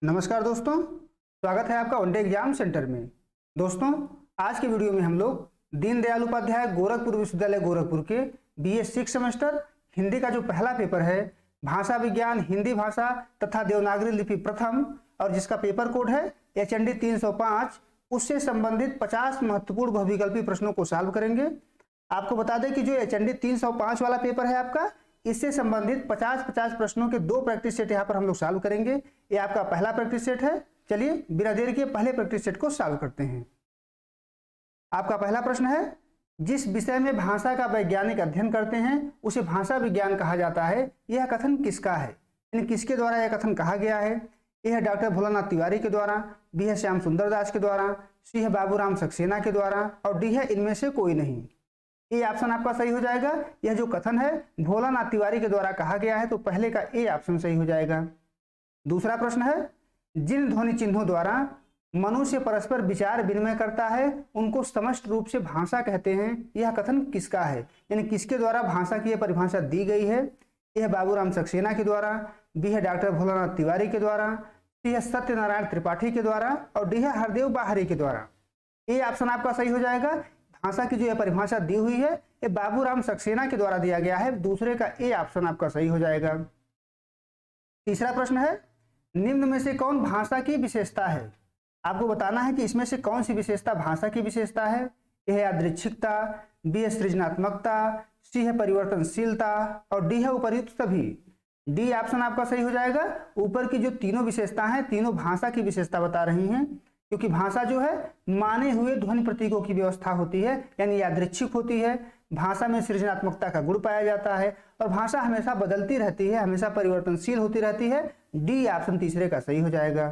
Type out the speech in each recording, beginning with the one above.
नमस्कार दोस्तों, स्वागत है आपका वनडे एग्जाम सेंटर में। दोस्तों, आज के वीडियो में हम लोग दीनदयाल उपाध्याय गोरखपुर विश्वविद्यालय गोरखपुर के बीए 6 सेमेस्टर हिंदी का जो पहला पेपर है भाषा विज्ञान हिंदी भाषा तथा देवनागरी लिपि प्रथम और जिसका पेपर कोड है HND 305 उससे संबंधित 50 महत्वपूर्ण बहुविकल्पी प्रश्नों को सॉल्व करेंगे। आपको बता दें कि जो HND 305 वाला पेपर है आपका, इससे संबंधित 50-50 प्रश्नों के 2 प्रैक्टिस सेट यहाँ पर हम लोग सॉल्व करेंगे। ये आपका पहला प्रैक्टिस सेट है। चलिए बिना देर के पहले प्रैक्टिस सेट को सॉल्व करते हैं। आपका पहला प्रश्न है, जिस विषय में भाषा का वैज्ञानिक अध्ययन करते हैं उसे भाषा विज्ञान कहा जाता है, यह कथन किसका है? यानी किसके द्वारा यह कथन कहा गया है? यह है डॉक्टर भोलानाथ तिवारी के द्वारा, बी है श्याम सुंदर दास के द्वारा, सी है बाबूराम सक्सेना के द्वारा और डी है इनमें से कोई नहीं। ए ऑप्शन आपका सही हो जाएगा। यह जो कथन है भोलानाथ तिवारी के द्वारा कहा गया है, तो पहले का ए ऑप्शन सही हो जाएगा। दूसरा प्रश्न है, जिन ध्वनि चिन्हों द्वारा मनुष्य परस्पर विचार विनिमय करता है उनको समष्टि रूप से भाषा कहते हैं, यह कथन किसका है? यानी किसके द्वारा भाषा की यह परिभाषा दी गई है? यह बाबूराम सक्सेना के द्वारा, बी है डॉक्टर भोलानाथ तिवारी के द्वारा, सी है सत्यनारायण त्रिपाठी के द्वारा और डी है हरदेव बाहरी के द्वारा। ए ऑप्शन आपका सही हो जाएगा। भाषा की जो यह परिभाषा दी हुई है ये बाबूराम सक्सेना के द्वारा दिया गया है। दूसरे का ए ऑप्शन आपका सही हो जाएगा। तीसरा प्रश्न है, निम्न में से कौन भाषा की विशेषता है? आपको बताना है कि इसमें से कौन सी विशेषता भाषा की विशेषता है। यह है यादृच्छिकता, बी है सृजनात्मकता, सी है परिवर्तनशीलता और डी है उपर्युक्त सभी। डी ऑप्शन आपका सही हो जाएगा। ऊपर की जो तीनों विशेषता हैं तीनों भाषा की विशेषता बता रही हैं, क्योंकि भाषा जो है माने हुए ध्वनि प्रतीकों की व्यवस्था होती है, यानी यादृच्छिक होती है। भाषा में सृजनात्मकता का गुण पाया जाता है और भाषा हमेशा बदलती रहती है, हमेशा परिवर्तनशील होती रहती है। डी ऑप्शन तीसरे का सही हो जाएगा।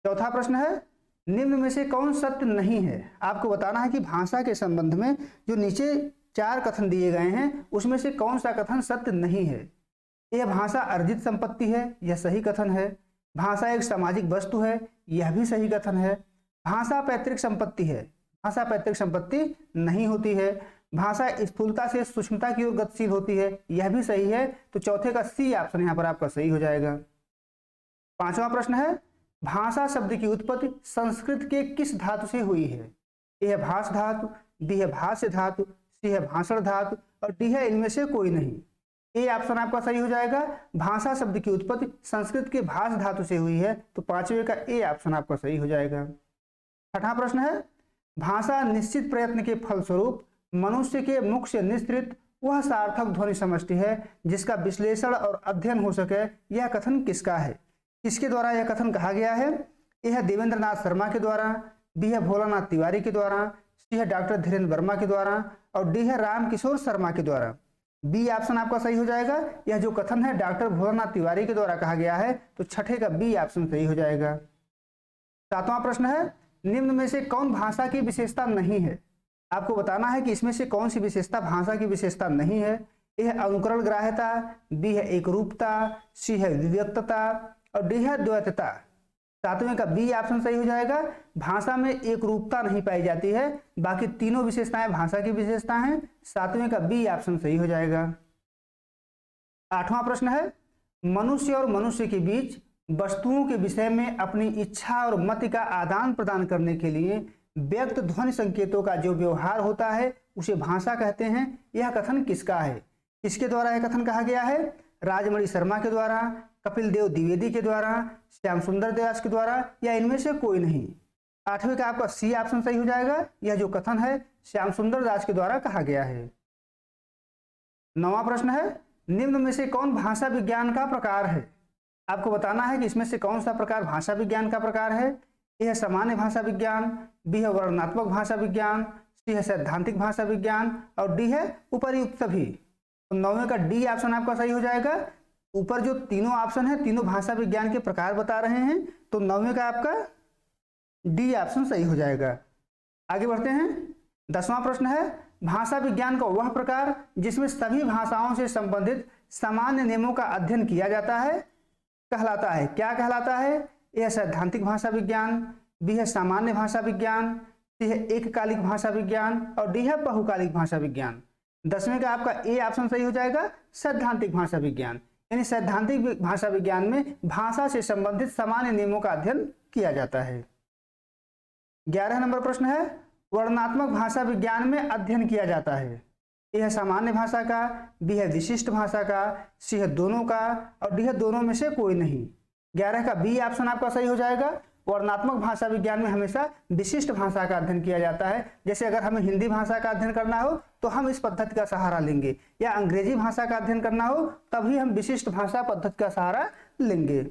चौथा प्रश्न है, निम्न में से कौन सत्य नहीं है? आपको बताना है कि भाषा के संबंध में जो नीचे 4 कथन दिए गए हैं उसमें से कौन सा कथन सत्य नहीं है। यह भाषा अर्जित संपत्ति है, यह सही कथन है। भाषा एक सामाजिक वस्तु है, यह भी सही कथन है। भाषा पैतृक संपत्ति है, भाषा पैतृक संपत्ति नहीं होती है। भाषा स्थूलता से सूक्ष्मता की ओर गतिशील होती है, यह भी सही है। तो चौथे का सी ऑप्शन यहाँ पर आपका सही हो जाएगा। पांचवा प्रश्न है, भाषा शब्द की उत्पत्ति संस्कृत के किस धातु से हुई है? ए है भाष धातु, बी है भाष्य धातु, सी है भाषण धातु और डी है इनमें से कोई नहीं। ए ऑप्शन आपका सही हो जाएगा। भाषा शब्द की उत्पत्ति संस्कृत के भाष धातु से हुई है, तो पांचवे का ए ऑप्शन आपका सही हो जाएगा। छठा प्रश्न है, भाषा निश्चित प्रयत्न के फलस्वरूप मनुष्य के मुख से निस्तृत वह सार्थक ध्वनि समष्टि है जिसका विश्लेषण और अध्ययन हो सके, यह कथन किसका है? किसके द्वारा यह कथन कहा गया है? यह है देवेंद्र नाथ शर्मा के द्वारा, बी है भोलानाथ तिवारी के द्वारा, सी है डॉक्टर धीरेन्द्र वर्मा के द्वारा और डी है राम किशोर शर्मा के द्वारा। बी ऑप्शन आपका सही हो जाएगा। यह जो कथन है डॉक्टर भोलानाथ तिवारी के द्वारा कहा गया है, तो छठे का बी ऑप्शन सही हो जाएगा। सातवां प्रश्न है, निम्न में से कौन भाषा की विशेषता नहीं है? आपको बताना है कि इसमें से कौन सी विशेषता भाषा की विशेषता नहीं है। यह है अनुकरण ग्राह्यता, बी है एकरूपता, सी है विव्यक्तता और डी है द्वैतता। सातवें का बी ऑप्शन सही हो जाएगा। भाषा में एक रूपता नहीं पाई जाती है, बाकी तीनों विशेषताएं भाषा की विशेषता हैं। सातवें का बी ऑप्शन सही हो जाएगा। आठवां प्रश्न है, मनुष्य और मनुष्य के बीच वस्तुओं के विषय में अपनी इच्छा और मत का आदान प्रदान करने के लिए व्यक्त ध्वनि संकेतों का जो व्यवहार होता है उसे भाषा कहते हैं, यह कथन किसका है? किसके द्वारा यह कथन कहा गया है? राजमणि शर्मा के द्वारा, कपिल देव द्विवेदी के द्वारा, श्याम सुंदर दास के द्वारा या इनमें से कोई नहीं। आठवें का आपका सी ऑप्शन सही हो जाएगा। यह जो कथन है श्याम सुंदर दास के द्वारा कहा गया है। नौवां प्रश्न है, निम्न में से कौन भाषा विज्ञान का प्रकार है? आपको बताना है कि इसमें से कौन सा प्रकार भाषा विज्ञान का प्रकार है। यह है सामान्य भाषा विज्ञान, बी है वर्णनात्मक भाषा विज्ञान, सी है सैद्धांतिक भाषा विज्ञान और डी है उपर्युक्त सभी। तो नौवें का डी ऑप्शन आपका सही हो जाएगा। ऊपर जो तीनों ऑप्शन है तीनों भाषा विज्ञान के प्रकार बता रहे हैं, तो नौवें का आपका डी ऑप्शन सही हो जाएगा। आगे बढ़ते हैं। 10वां प्रश्न है, भाषा विज्ञान का वह प्रकार जिसमें सभी भाषाओं से संबंधित सामान्य नियमों का अध्ययन किया जाता है कहलाता है, क्या कहलाता है? यह सैद्धांतिक भाषा विज्ञान, बी है सामान्य भाषा विज्ञान, सी है एककालिक भाषा विज्ञान और डी है बहुकालिक भाषा विज्ञान। 10वें का आपका ए ऑप्शन सही हो जाएगा, सैद्धांतिक भाषा विज्ञान। यानी सैद्धांतिक भाषा विज्ञान में भाषा से संबंधित सामान्य नियमों का अध्ययन किया जाता है। 11 नंबर प्रश्न है, वर्णनात्मक भाषा विज्ञान में अध्ययन किया जाता है। ए है सामान्य भाषा का, बी है विशिष्ट भाषा का, सी है दोनों का और डी है दोनों में से कोई नहीं। 11 का बी ऑप्शन आपका सही हो जाएगा। वर्णनात्मक भाषा विज्ञान में हमेशा विशिष्ट भाषा का अध्ययन किया जाता है। जैसे अगर हमें हिंदी भाषा का अध्ययन करना हो तो हम इस पद्धति का सहारा लेंगे, या अंग्रेजी भाषा का अध्ययन करना हो तभी हम विशिष्ट भाषा पद्धति का सहारा लेंगे।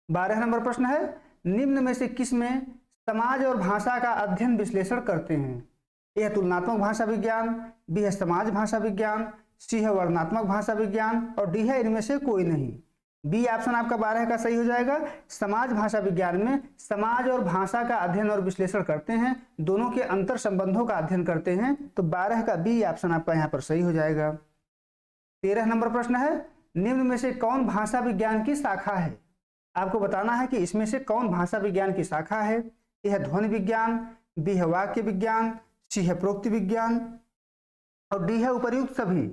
12 नंबर प्रश्न है, निम्न में से किस में समाज और भाषा का अध्ययन विश्लेषण करते हैं। ए है तुलनात्मक भाषा विज्ञान, बी है समाज भाषा विज्ञान, सी है वर्णनात्मक भाषा विज्ञान और डी है इनमें से कोई नहीं। बी ऑप्शन आपका 12 का सही हो जाएगा। समाज भाषा विज्ञान में समाज और भाषा का अध्ययन और विश्लेषण करते हैं, दोनों के अंतर संबंधों का अध्ययन करते हैं, तो 12 का बी ऑप्शन आपका यहाँ पर सही हो जाएगा। 13 नंबर प्रश्न है, निम्न में से कौन भाषा विज्ञान की शाखा है। आपको बताना है कि इसमें से कौन भाषा विज्ञान की शाखा है। यह है ध्वनि विज्ञान, बी है वाक्य विज्ञान, सी है प्रोक्ति विज्ञान और डी है उपर्युक्त सभी।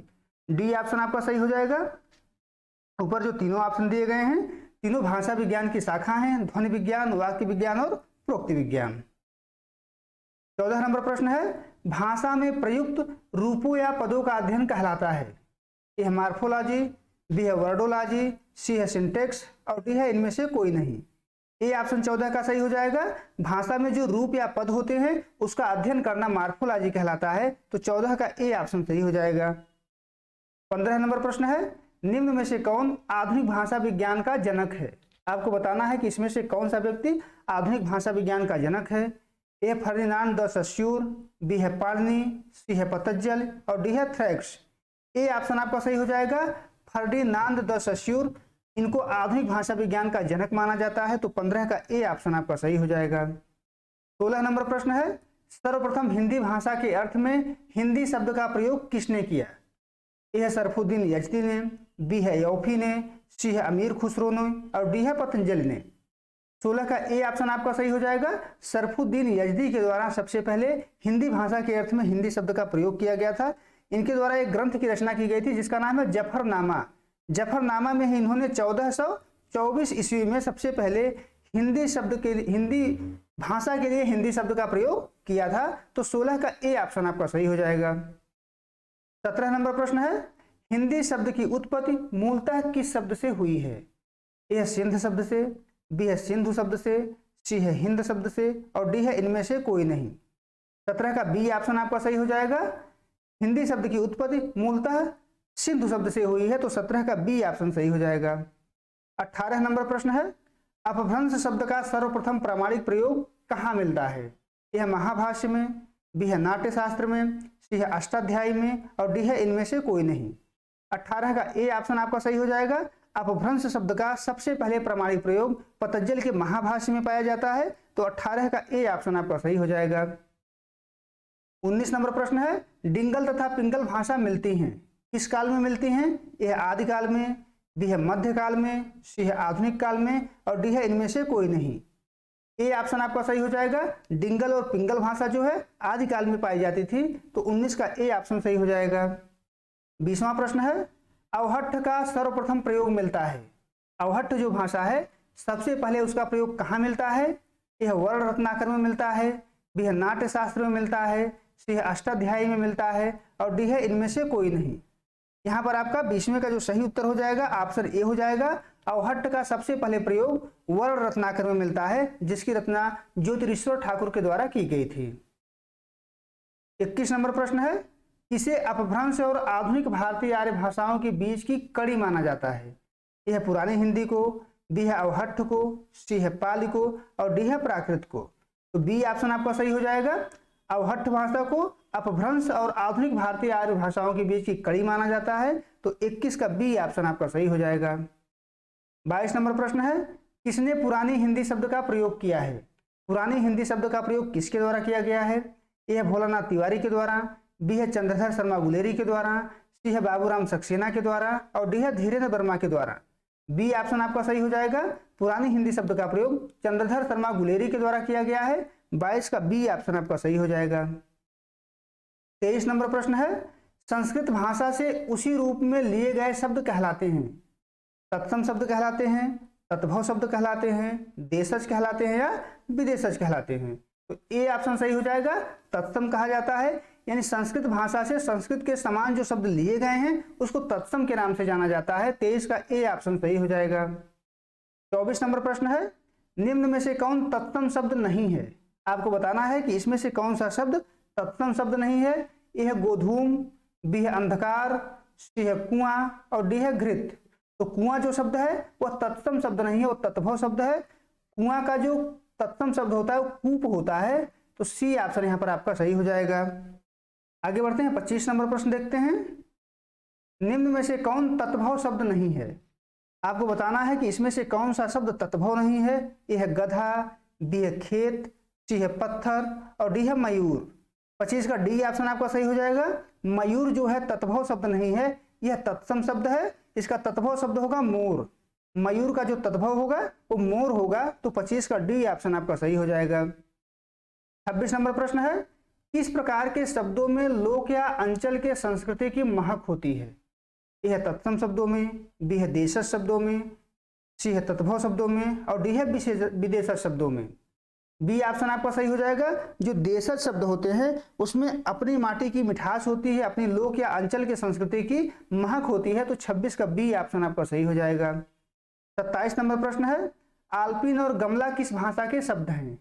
डी ऑप्शन आपका सही हो जाएगा। ऊपर जो तीनों ऑप्शन दिए गए हैं तीनों भाषा विज्ञान की शाखा हैं, ध्वनि विज्ञान, वाक्य विज्ञान और प्रोक्ति विज्ञान। 14 नंबर प्रश्न है, भाषा में प्रयुक्त रूपों या पदों का अध्ययन कहलाता है। ए है मार्फोलॉजी, बी है वर्डोलॉजी, सी है सिंटेक्स और डी है इनमें से कोई नहीं। ए ऑप्शन 14 का सही हो जाएगा। भाषा में जो रूप या पद होते हैं उसका अध्ययन करना मार्फोलॉजी कहलाता है, तो 14 का ए ऑप्शन सही हो जाएगा। 15 नंबर प्रश्न है, निम्न में से कौन आधुनिक भाषा विज्ञान का जनक है। आपको बताना है कि इसमें से कौन सा व्यक्ति आधुनिक भाषा विज्ञान का जनक है। ए फर्डिनांड द सस्यूर, बी है पाणिनि, सी है पतंजल और डी है थ्रैक्स। ए ऑप्शन आपका सही हो जाएगा। फर्डिनांड द सस्यूर, इनको आधुनिक भाषा विज्ञान का जनक माना जाता है, तो 15 का ए ऑप्शन आपका सही हो जाएगा। 16 नंबर प्रश्न है, सर्वप्रथम हिंदी भाषा के अर्थ में हिंदी शब्द का प्रयोग किसने किया। ए है सरफुद्दीन यजदी ने, बी है यौफी ने, सी है अमीर खुसरो ने और डी है पतंजलि ने। 16 का ए ऑप्शन आपका सही हो जाएगा। सरफुद्दीन यजदी के द्वारा सबसे पहले हिंदी भाषा के अर्थ में हिंदी शब्द का प्रयोग किया गया था। इनके द्वारा एक ग्रंथ की रचना की गई थी जिसका नाम है जफरनामा। जफरनामा में ही इन्होंने 1424 ईस्वी में सबसे पहले हिंदी भाषा के लिए हिंदी शब्द का प्रयोग किया था, तो 16 का ए ऑप्शन आपका सही हो जाएगा। 17 नंबर प्रश्न है, हिंदी शब्द की उत्पत्ति मूलतः किस शब्द से हुई है। ए है सिंध शब्द से, बी है सिंधु शब्द से, सी है हिंद शब्द से और डी है इनमें से कोई नहीं। 17 का बी ऑप्शन आपका सही हो जाएगा। हिंदी शब्द की उत्पत्ति मूलतः सिंधु शब्द से हुई है, तो 17 का बी ऑप्शन सही हो जाएगा। 18 नंबर प्रश्न है, अपभ्रंश शब्द का सर्वप्रथम प्रामाणिक प्रयोग कहाँ मिलता है। यह महाभाष्य में, बी है नाट्य शास्त्र में, सी है अष्टाध्यायी में और डी है इनमें से कोई नहीं। 18 का ए ऑप्शन आपका सही हो जाएगा। अपभ्रंश शब्द का सबसे पहले प्रामाणिक प्रयोग पतंजलि के महाभाष्य में पाया जाता है, तो 18 का ए ऑप्शन आपका सही हो जाएगा। 19 नंबर प्रश्न है, डिंगल तथा पिंगल भाषा मिलती हैं, किस काल में मिलती हैं। यह आदिकाल में, बी है मध्यकाल में, सी है आधुनिक काल में और डी है इनमें से कोई नहीं। ए ऑप्शन आपका सही हो जाएगा। डिंगल और पिंगल भाषा जो है आदिकाल में पाई जाती थी, तो 19 का ए ऑप्शन सही हो जाएगा। 20वां प्रश्न है, अवहट्ठ का सर्वप्रथम प्रयोग मिलता है। अवहट्ठ जो भाषा है सबसे पहले उसका प्रयोग कहाँ मिलता है। यह वर्ण रत्नाकर में मिलता है, बी है नाट्य शास्त्र में मिलता है, सी है अष्टाध्यायी में मिलता है और डी है इनमें से कोई नहीं। यहाँ पर आपका 20वें का जो सही उत्तर हो जाएगा ऑप्शन ए हो जाएगा। अवहट्ठ का सबसे पहले प्रयोग वर्ण रत्नाकर में मिलता है, जिसकी रचना ज्योतिरीश्वर ठाकुर के द्वारा की गई थी। 21 नंबर प्रश्न है, इसे अपभ्रंश और आधुनिक भारतीय आर्य भाषाओं के बीच की कड़ी माना जाता है। यह पुरानी हिंदी को, बी है अवहट्ठ को, सी है पाली को और डी है प्राकृत को। तो बी ऑप्शन आपका सही हो जाएगा। अवहट्ठ भाषा को अपभ्रंश और आधुनिक भारतीय आर्य भाषाओं के बीच की कड़ी माना जाता है, तो 21 का बी ऑप्शन आपका सही हो जाएगा। 22 नंबर प्रश्न है, किसने पुरानी हिंदी शब्द का प्रयोग किया है। पुरानी हिंदी शब्द का प्रयोग किसके द्वारा किया गया है। ए है भोलानाथ तिवारी के द्वारा, बी है चंद्रधर शर्मा गुलेरी के द्वारा, सी है बाबूराम सक्सेना के द्वारा और डी है धीरेन्द्र वर्मा के द्वारा। बी ऑप्शन आपका सही हो जाएगा। पुरानी हिंदी शब्द का प्रयोग चंद्रधर शर्मा गुलेरी के द्वारा किया गया है। 22 का बी ऑप्शन आपका सही हो जाएगा। 23 नंबर प्रश्न है, संस्कृत भाषा से उसी रूप में लिए गए शब्द कहलाते हैं? तत्सम शब्द कहलाते हैं, तत्भव शब्द कहलाते हैं, देशज कहलाते हैं या विदेशज कहलाते हैं? तो ए ऑप्शन सही हो जाएगा, तत्सम कहा जाता है। यानी संस्कृत भाषा से संस्कृत के समान जो शब्द लिए गए हैं उसको तत्सम के नाम से जाना जाता है। 23 का ए ऑप्शन सही हो जाएगा। 24 नंबर प्रश्न है, निम्न में से कौन तत्सम शब्द नहीं है? आपको बताना है कि इसमें से कौन सा शब्द तत्सम शब्द नहीं है। ए है गोधूम, बी है अंधकार, सी है कुआं और डी है घृत। तो कुआं जो शब्द है वह तत्सम शब्द नहीं है, वो तत्भव शब्द है। कुआं का जो तत्सम शब्द होता है वो कूप होता है। तो सी ऑप्शन यहाँ पर आपका सही हो जाएगा। आगे बढ़ते हैं, 25 नंबर प्रश्न देखते हैं। निम्न में से कौन तत्भव शब्द नहीं है? आपको बताना है कि इसमें से कौन सा शब्द तत्भव नहीं है। ए है गधा, बी है खेत, सी है पत्थर और डी है मयूर। 25 का डी ऑप्शन आपका सही हो जाएगा। मयूर जो है तत्भव शब्द नहीं है, यह तत्सम शब्द है। इसका तत्भव शब्द होगा मोर। मयूर का जो तत्भव होगा वो मोर होगा। तो 25 का डी ऑप्शन आपका सही हो जाएगा। 26 नंबर प्रश्न है, किस प्रकार के शब्दों में लोक या अंचल के संस्कृति की महक होती है? ए है तत्सम शब्दों में, बी है देशज शब्दों में, सी है तत्भव शब्दों में और डी है विदेशज शब्दों में। बी ऑप्शन आपका सही हो जाएगा। जो देशज शब्द होते हैं उसमें अपनी माटी की मिठास होती है, अपनी लोक या अंचल की संस्कृति की महक होती है। तो 26 का बी ऑप्शन आपका सही हो जाएगा। 27 नंबर प्रश्न है, आल्पिन और गमला किस भाषा के शब्द हैं?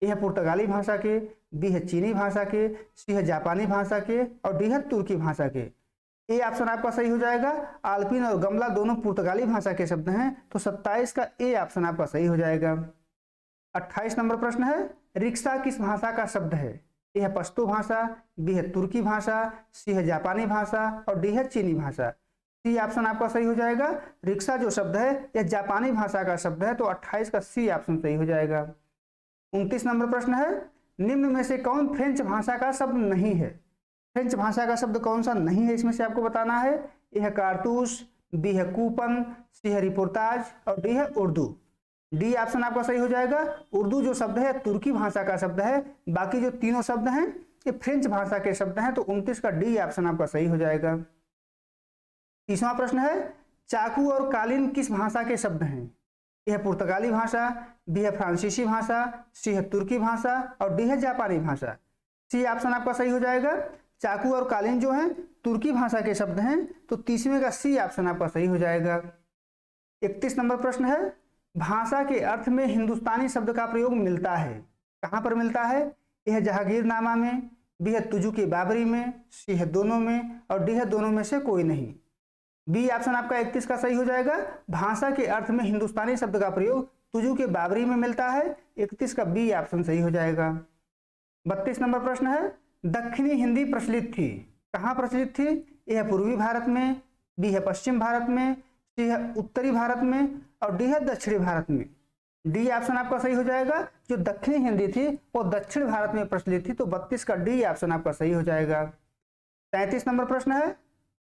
ए है पुर्तगाली भाषा के, बी है चीनी भाषा के, सी है जापानी भाषा के और डी है तुर्की भाषा के। ए ऑप्शन आपका सही हो जाएगा। आल्पिन और गमला दोनों पुर्तगाली भाषा के शब्द हैं। तो 27 का ए ऑप्शन आपका सही हो जाएगा। 28 नंबर प्रश्न है, रिक्शा किस भाषा का शब्द है? ए है पश्तो भाषा, बी है तुर्की भाषा, सी है जापानी भाषा और डी है चीनी भाषा। सी ऑप्शन आपका सही हो जाएगा। रिक्शा जो शब्द है यह जापानी भाषा का शब्द है। तो 28 का सी ऑप्शन सही हो जाएगा। 29 नंबर प्रश्न है, निम्न में से कौन फ्रेंच भाषा का शब्द नहीं है? फ्रेंच भाषा का शब्द कौन सा नहीं है इसमें से आपको बताना है। ए है कारतूस, बी है कूपन, सी है रिपोर्टाज और डी है उर्दू। डी ऑप्शन आपका सही हो जाएगा। उर्दू जो शब्द है तुर्की भाषा का शब्द है, बाकी जो तीनों शब्द हैं ये फ्रेंच भाषा के शब्द हैं। तो 29 का डी ऑप्शन आपका सही हो जाएगा। 30वां प्रश्न है, चाकू और कालीन किस भाषा के शब्द हैं? ए है पुर्तगाली भाषा, बी है फ्रांसीसी भाषा, सी है तुर्की भाषा और डी है जापानी भाषा। सी ऑप्शन आपका सही हो जाएगा। चाकू और कालीन जो हैं तुर्की भाषा के शब्द हैं। तो 30वें का सी ऑप्शन आपका सही हो जाएगा। 31 नंबर प्रश्न है, भाषा के अर्थ में हिंदुस्तानी शब्द का प्रयोग मिलता है, कहाँ पर मिलता है? ए है जहांगीरनामा में, बी है तुजुकी बाबरी में, सी है दोनों में और डी है दोनों में से कोई नहीं। बी ऑप्शन आपका 31 का सही हो जाएगा। भाषा के अर्थ में हिंदुस्तानी शब्द का प्रयोग तुजुकी बाबरी में मिलता है। 31 का बी ऑप्शन सही हो जाएगा। 32 नंबर प्रश्न है, दक्षिणी हिंदी प्रचलित थी, कहाँ प्रचलित थी? ए है पूर्वी भारत में, बी है पश्चिम भारत में, सी है उत्तरी भारत में और डी है दक्षिणी भारत में। डी ऑप्शन आपका सही हो जाएगा। जो दक्षिणी हिंदी थी वो दक्षिण भारत में प्रचलित थी। तो 32 का डी ऑप्शन आपका सही हो जाएगा। 33 नंबर प्रश्न है,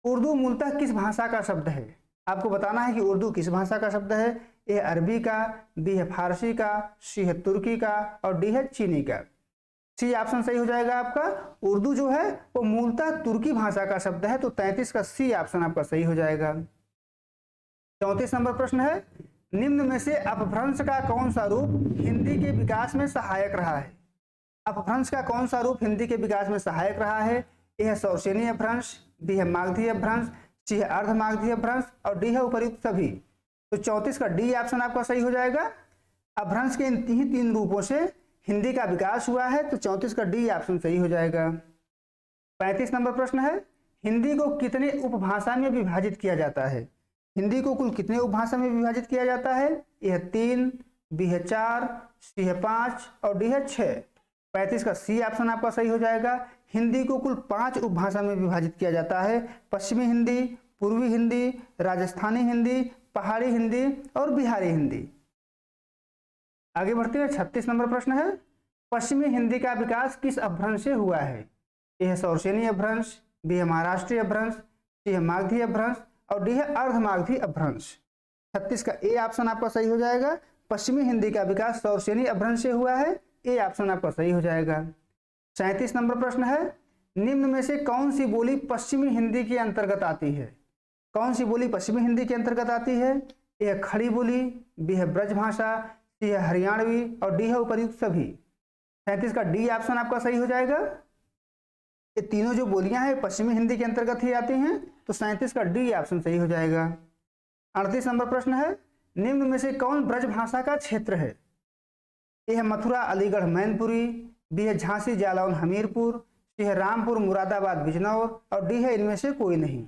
उर्दू मूलतः किस भाषा का शब्द है? आपको बताना है कि उर्दू किस भाषा का शब्द है। ए अरबी का, बी है फारसी का, सी है तुर्की का और डी है चीनी का। सी ऑप्शन सही हो जाएगा आपका। उर्दू जो है वो मूलतः तुर्की भाषा का शब्द है। तो 33 का सी ऑप्शन आपका सही हो जाएगा। 34 नंबर प्रश्न है, निम्न में से अपभ्रंश का कौन सा रूप हिंदी के विकास में सहायक रहा है? अपभ्रंश का कौन सा रूप हिंदी के विकास में सहायक रहा है? ए है सौरसेनी अपभ्रंश, बी है मागधी अपभ्रंश, सी है अर्धमागधी अपभ्रंश और डी है उपर्युक्त सभी। तो 34 का डी ऑप्शन आपका सही हो जाएगा। अपभ्रंश के इन ही तीन रूपों से हिंदी का विकास हुआ है। तो 34 का डी ऑप्शन सही हो जाएगा। 35 नंबर प्रश्न है, हिंदी को कितने उपभाषा में विभाजित किया जाता है? हिंदी को कुल कितने उपभाषा में विभाजित किया जाता है? ए है 3, बी है 4, सी है 5 और डी है 6। 35 का सी ऑप्शन आपका सही हो जाएगा। हिंदी को कुल 5 उपभाषा में विभाजित किया जाता है। पश्चिमी हिंदी, पूर्वी हिंदी, राजस्थानी हिंदी, पहाड़ी हिंदी और बिहारी हिंदी। आगे बढ़ते हैं, 36 नंबर प्रश्न है, पश्चिमी हिंदी का विकास किस अपभ्रंश से हुआ है? ए है सौरसेनी अपभ्रंश, बी है महाराष्ट्रीय अपभ्रंश, सी है मागधी अपभ्रंश और डी है अर्धमागधी अपभ्रंश। 36 का ए ऑप्शन आपका सही हो जाएगा। पश्चिमी हिंदी का विकास सौरसेनी अपभ्रंश से हुआ है। ए ऑप्शन आपका सही हो जाएगा। 37 नंबर प्रश्न है, निम्न में से कौन सी बोली पश्चिमी हिंदी के अंतर्गत आती है? कौन सी बोली पश्चिमी हिंदी के अंतर्गत आती है? ए है खड़ी बोली, बी है ब्रजभाषा, सी है हरियाणवी और डी है उपर्युक्त सभी। 37 का डी ऑप्शन आपका सही हो जाएगा। ये तीनों जो बोलियां हैं पश्चिमी हिंदी के अंतर्गत ही आती हैं, तो 37 का डी ऑप्शन सही हो जाएगा। 38 नंबर प्रश्न है, निम्न में से कौन ब्रजभाषा का क्षेत्र है? ए है मथुरा अलीगढ़ मैनपुरी, बी है झांसी जालौन हमीरपुर, सी है रामपुर मुरादाबाद बिजनौर और डी है इनमें से कोई नहीं।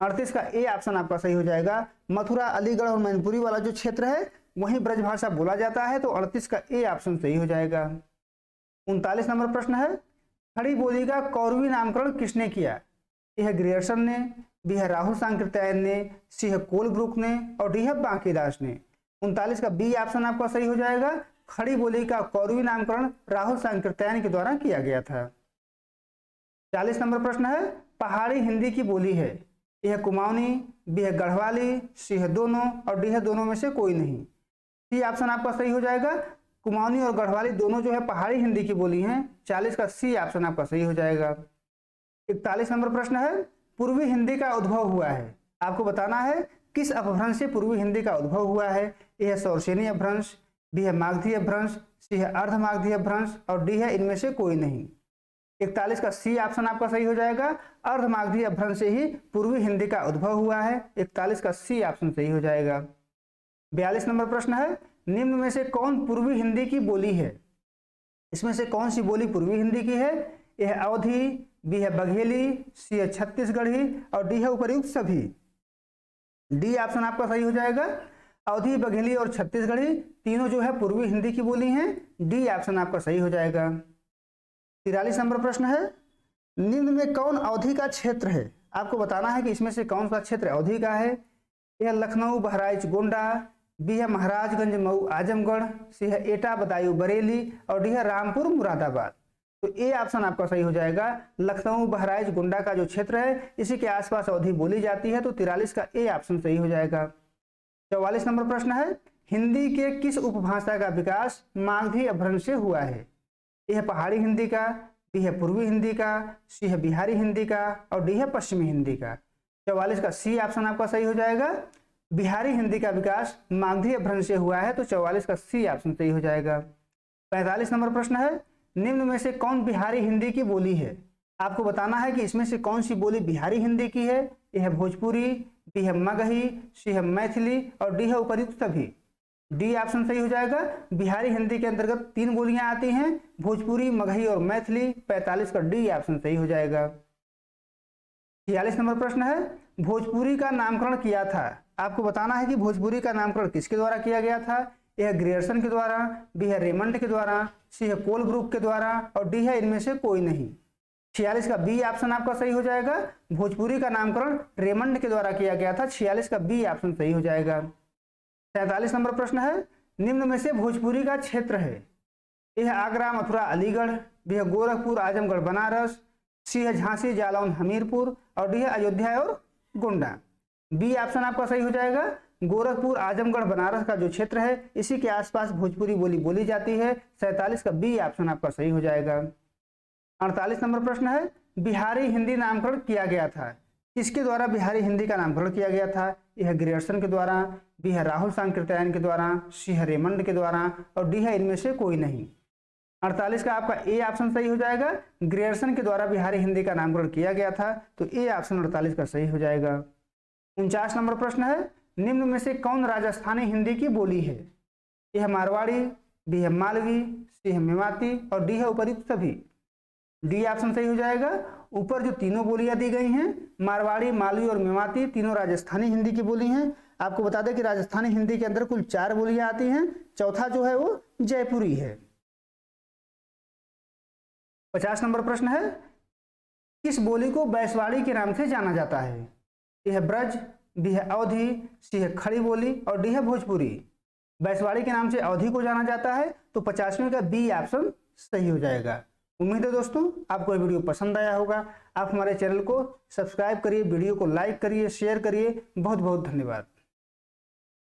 38 का ए ऑप्शन आपका सही हो जाएगा। मथुरा अलीगढ़ और मैनपुरी वाला जो क्षेत्र है वहीं ब्रजभाषा बोला जाता है, तो 38 का ए ऑप्शन सही हो जाएगा। 39 नंबर प्रश्न है, खड़ी बोली का कौरवी नामकरण किसने किया? ए है ग्रियर्सन ने, बी है राहुल सांकृत्यायन ने, सी है कोलब्रुक ने और डी है बांकीदास ने। 39 का बी ऑप्शन आपका सही हो जाएगा। खड़ी बोली का कौरवी नामकरण राहुल सांकृत्यायन के द्वारा किया गया था। 40 नंबर प्रश्न है, पहाड़ी हिंदी की बोली है? ए है कुमाऊनी, बी है गढ़वाली, सी है दोनों और डी है दोनों में से कोई नहीं। सी ऑप्शन आपका सही हो जाएगा। कुमाऊनी और गढ़वाली दोनों जो है पहाड़ी हिंदी की बोली हैं। 40 का सी ऑप्शन आपका सही हो जाएगा। 41 नंबर प्रश्न है, पूर्वी हिंदी का उद्भव हुआ है? आपको बताना है किस अपभ्रंश से पूर्वी हिंदी का उद्भव हुआ है। ए है सौरसेनी अपभ्रंश, बी है मागधी अपभ्रंश, सी है अर्ध मागधी अपभ्रंश और डी है इनमें से कोई नहीं। 41 का सी ऑप्शन आपका सही हो जाएगा। अर्ध मागधी अपभ्रंश से ही पूर्वी हिंदी का उद्भव हुआ है। 41 का सी ऑप्शन सही हो जाएगा। 42 नंबर प्रश्न है, निम्न में से कौन पूर्वी हिंदी की बोली है? इसमें से कौन सी बोली पूर्वी हिंदी की है? ए है अवधी, बी है बघेली, सी है छत्तीसगढ़ी और डी है उपर्युक्त सभी। डी ऑप्शन आपका सही हो जाएगा। अवधी, बघेली और छत्तीसगढ़ी तीनों जो है पूर्वी हिंदी की बोली हैं। डी ऑप्शन आपका सही हो जाएगा। 43 नंबर प्रश्न है, निम्न में कौन अवधी का क्षेत्र है? आपको बताना है कि इसमें से कौन सा क्षेत्र अवधी का है। यह लखनऊ बहराइच गोंडा, बी है महाराजगंज मऊ आजमगढ़, सी है एटा बदायूं बरेली और डी है रामपुर मुरादाबाद। तो ए ऑप्शन आपका सही हो जाएगा। लखनऊ बहराइच गोंडा का जो क्षेत्र है इसी के आसपास अवधी बोली जाती है, तो 43 का ए ऑप्शन सही हो जाएगा। 44 नंबर प्रश्न है, हिंदी के किस उपभाषा का विकास मागधी अपभ्रंश से हुआ है? ए है पहाड़ी हिंदी का, बी है पूर्वी हिंदी का, सी है बिहारी हिंदी का और डी है पश्चिमी हिंदी का। 44 का सी ऑप्शन आपका सही हो जाएगा। बिहारी हिंदी का विकास मागधी अपभ्रंश से हुआ है, तो 44 का सी ऑप्शन सही हो जाएगा। 45 नंबर प्रश्न है, निम्न में से कौन बिहारी हिंदी की बोली है? आपको बताना है कि इसमें से कौन सी बोली बिहारी हिंदी की है। ए है भोजपुरी, बी है मगही, सी है मैथिली और डी है उपर्युक्त सभी। डी ऑप्शन सही हो जाएगा। बिहारी हिंदी के अंतर्गत 3 बोलियां आती हैं, भोजपुरी, मगही और मैथिली। 45 का डी ऑप्शन सही हो जाएगा। 46 नंबर प्रश्न है, भोजपुरी का नामकरण किया था? आपको बताना है कि भोजपुरी का नामकरण किसके द्वारा किया गया था। ए है ग्रियर्सन के द्वारा, बी है रेमंड के द्वारा, सी है कोलब्रुक के द्वारा और डी है इनमें से कोई नहीं। 46 का बी ऑप्शन आपका सही हो जाएगा। भोजपुरी का नामकरण रेमंड के द्वारा किया गया था। 46 का बी ऑप्शन सही हो जाएगा। 47 नंबर प्रश्न है, निम्न में से भोजपुरी का क्षेत्र है? ए है आगरा मथुरा अलीगढ़, बी है गोरखपुर आजमगढ़ बनारस, सी है झांसी जालौन हमीरपुर और डी है अयोध्या और गोंडा। बी ऑप्शन आपका सही हो जाएगा। गोरखपुर आजमगढ़ बनारस का जो क्षेत्र है इसी के आसपास भोजपुरी बोली जाती है। 47 का बी ऑप्शन आपका सही हो जाएगा। 48 नंबर प्रश्न है, बिहारी हिंदी नामकरण किया गया था? किसके द्वारा बिहारी हिंदी का नामकरण किया गया था? यह ग्रियर्सन के द्वारा, बी है राहुल सांकृत्यायन के द्वारा, सी है रेमंड के द्वारा और डी है इनमें से कोई नहीं। 48 का आपका ए ऑप्शन सही हो जाएगा। ग्रियर्सन के द्वारा बिहारी हिंदी का नामकरण किया गया था, तो ए ऑप्शन 48 का सही हो जाएगा। 49 नंबर प्रश्न है, निम्न में से कौन राजस्थानी हिंदी की बोली है? ए है मारवाड़ी, बी है मालवी, सी है मेवाती और डी है उपर्युक्त सभी। डी ऑप्शन सही हो जाएगा। ऊपर जो तीनों बोलियां दी गई हैं, मारवाड़ी, मालवी और मेवाती, तीनों राजस्थानी हिंदी की बोली हैं। आपको बता दें कि राजस्थानी हिंदी के अंदर कुल 4 बोलियां आती हैं, चौथा जो है वो जयपुरी है। 50 नंबर प्रश्न है, किस बोली को बैसवाड़ी के नाम से जाना जाता है? यह है ब्रज, बी है अवधी, सी है खड़ी बोली और डी है भोजपुरी। बैसवाड़ी के नाम से अवधी को जाना जाता है, तो 50वें का बी ऑप्शन सही हो जाएगा। उम्मीद है दोस्तों आपको ये वीडियो पसंद आया होगा। आप हमारे चैनल को सब्सक्राइब करिए, वीडियो को लाइक करिए, शेयर करिए। बहुत बहुत धन्यवाद।